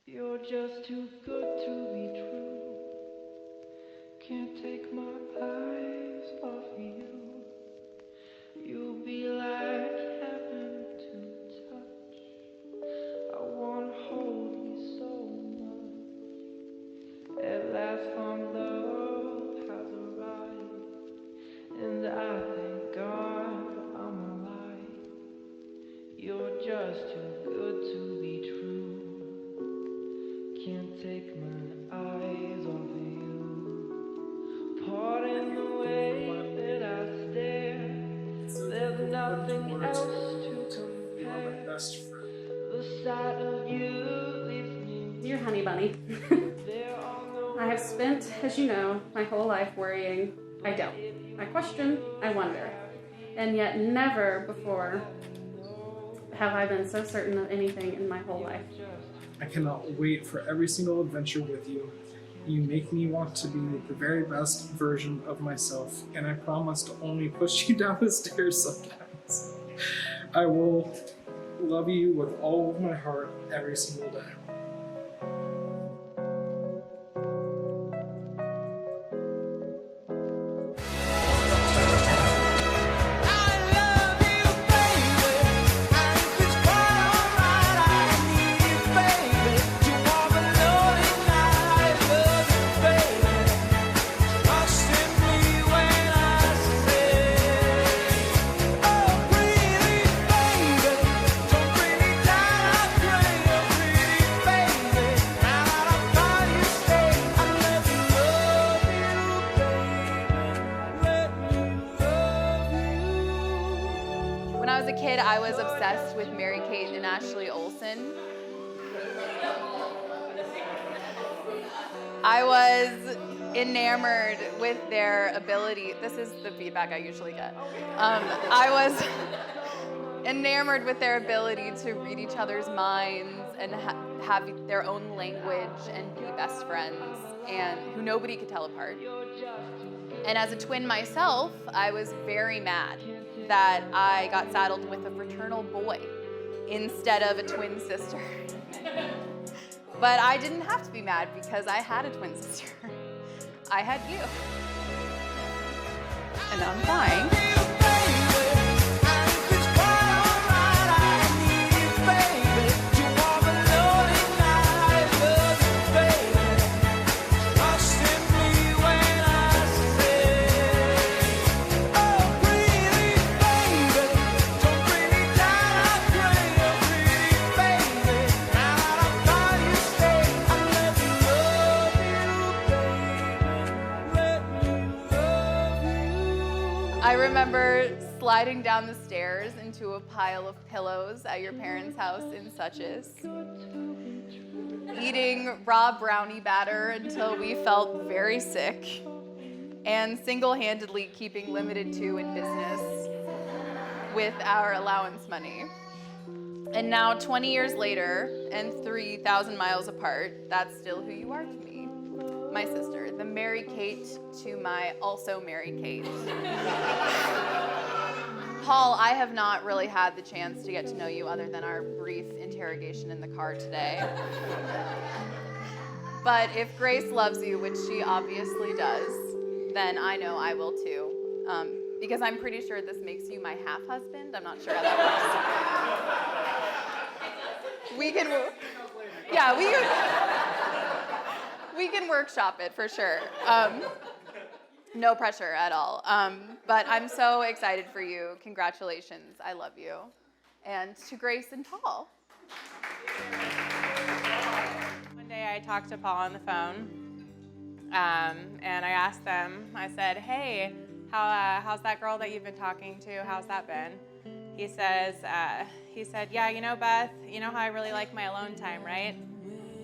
You're just too good to be true. Can't take my eyes off you. You'll be like heaven to touch. I wanna hold you so much. At last found love has arrived, and I thank God I'm alive. You're just too good to be true. Can't take my eyes off you. Pardon the way that I stare. There's nothing else to compare. The sight of you leaves me. Dear honey bunny, I have spent, as you know, my whole life worrying. I don't. I question, I wonder. And yet never before have I been so certain of anything in my whole life. I cannot wait for every single adventure with you. You make me want to be the very best version of myself, and I promise to only push you down the stairs sometimes. I will love you with all of my heart every single day. When I was a kid, I was obsessed with Mary-Kate and Ashley Olsen. I was enamored with their ability. This is the feedback I usually get. I was enamored with their ability to read each other's minds and have their own language and be best friends, and who nobody could tell apart. And as a twin myself, I was very mad that I got saddled with a fraternal boy instead of a twin sister. But I didn't have to be mad because I had a twin sister. I had you. And I'm crying. I remember sliding down the stairs into a pile of pillows at your parents' house in Suches, eating raw brownie batter until we felt very sick, and single-handedly keeping Limited 2 in business with our allowance money. And now, 20 years later, and 3,000 miles apart, that's still who you are to me. My sister, the Mary-Kate to my also Mary-Kate. Paul, I have not really had the chance to get to know you other than our brief interrogation in the car today. But if Grace loves you, which she obviously does, then I know I will too. Because I'm pretty sure this makes you my half-husband. I'm not sure how that works. We can workshop it for sure. No pressure at all. But I'm so excited for you. Congratulations. I love you. And to Grace and Paul. One day I talked to Paul on the phone, and I asked them, I said, hey, how's that girl that you've been talking to? How's that been? He said, yeah, you know, Beth, you know how I really like my alone time, right?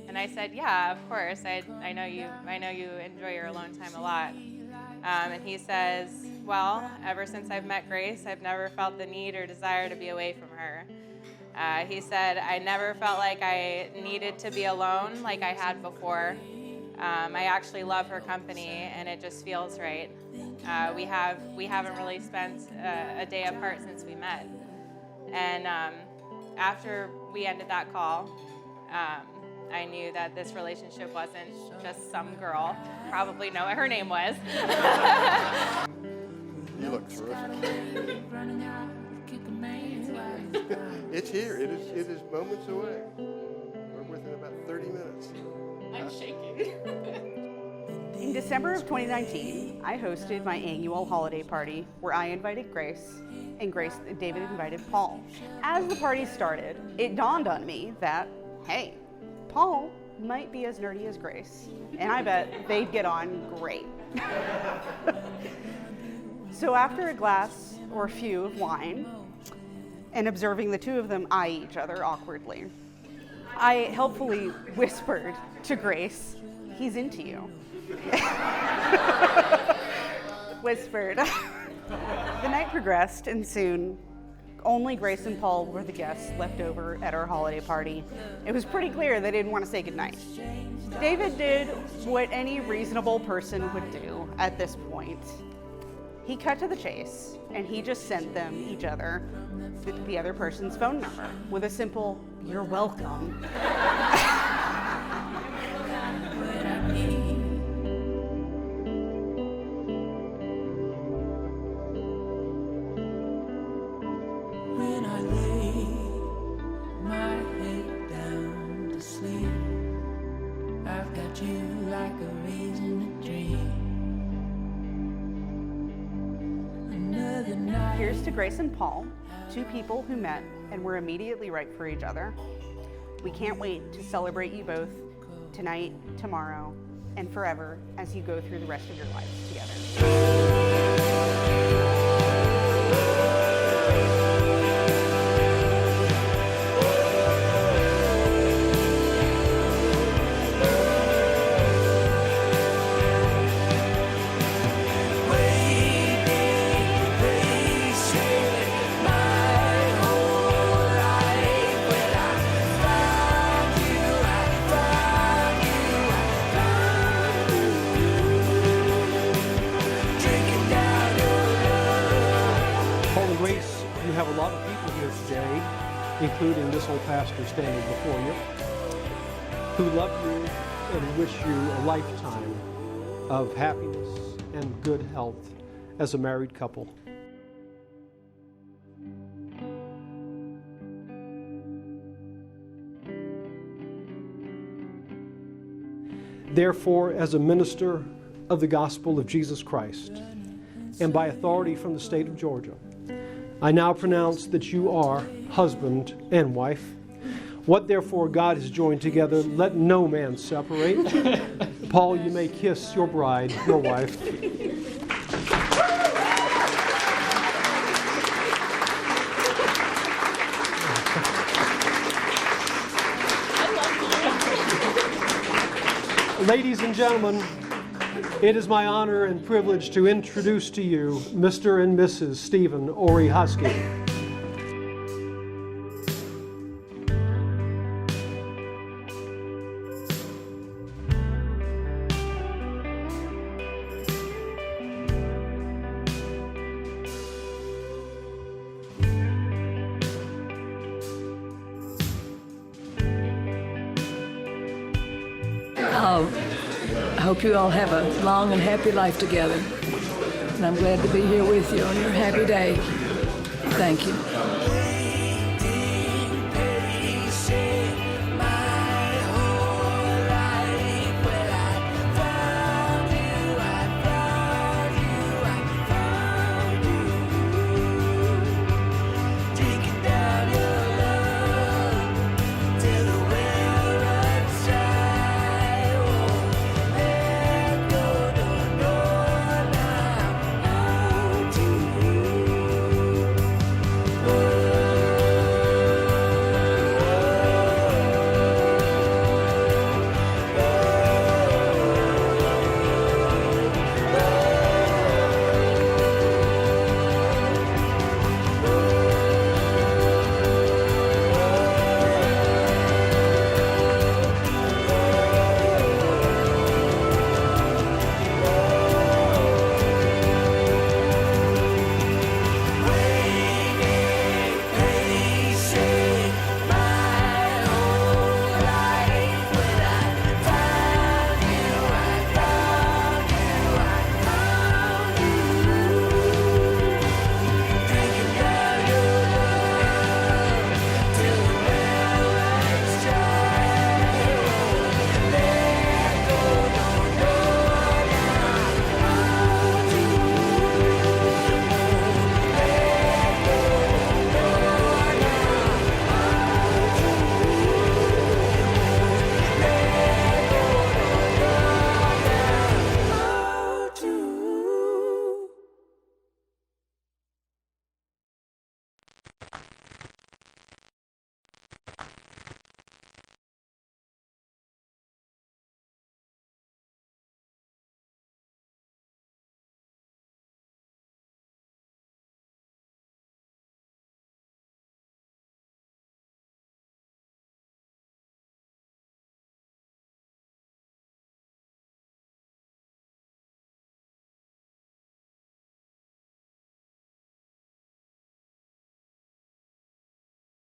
And I said, yeah, of course. I know you enjoy your alone time a lot. And he says, well, ever since I've met Grace, I've never felt the need or desire to be away from her. He said, I never felt like I needed to be alone like I had before. I actually love her company, and it just feels right. We haven't really spent a day apart since we met. And after we ended that call, I knew that this relationship wasn't just some girl, probably know what her name was. You look terrific. It's here. It is moments away. We're within about 30 minutes. I'm shaking. In December of 2019, I hosted my annual holiday party where I invited Grace and David invited Paul. As the party started, it dawned on me that, hey, Paul might be as nerdy as Grace, and I bet they'd get on great. So after a glass or a few of wine, and observing the two of them eye each other awkwardly, I helpfully whispered to Grace, "He's into you." Whispered. The night progressed, and soon only Grace and Paul were the guests left over at our holiday party. It was pretty clear they didn't want to say goodnight. David did what any reasonable person would do at this point. He cut to the chase, and he just sent them each other the other person's phone number with a simple, "You're welcome." When I lay my head down to sleep, I've got you like a reason to dream. Another night. Here's to Grace and Paul, two people who met and were immediately right for each other. We can't wait to celebrate you both tonight, tomorrow, and forever as you go through the rest of your lives together. You have a lot of people here today, including this old pastor standing before you, who love you and wish you a lifetime of happiness and good health as a married couple. Therefore, as a minister of the gospel of Jesus Christ, and by authority from the state of Georgia, I now pronounce that you are husband and wife. What therefore God has joined together, let no man separate. Paul, you may kiss your bride, your wife. Ladies and gentlemen, it is my honor and privilege to introduce to you Mr. and Mrs. Stephen Ori Husky. I hope you all have a long and happy life together. And I'm glad to be here with you on your happy day. Thank you.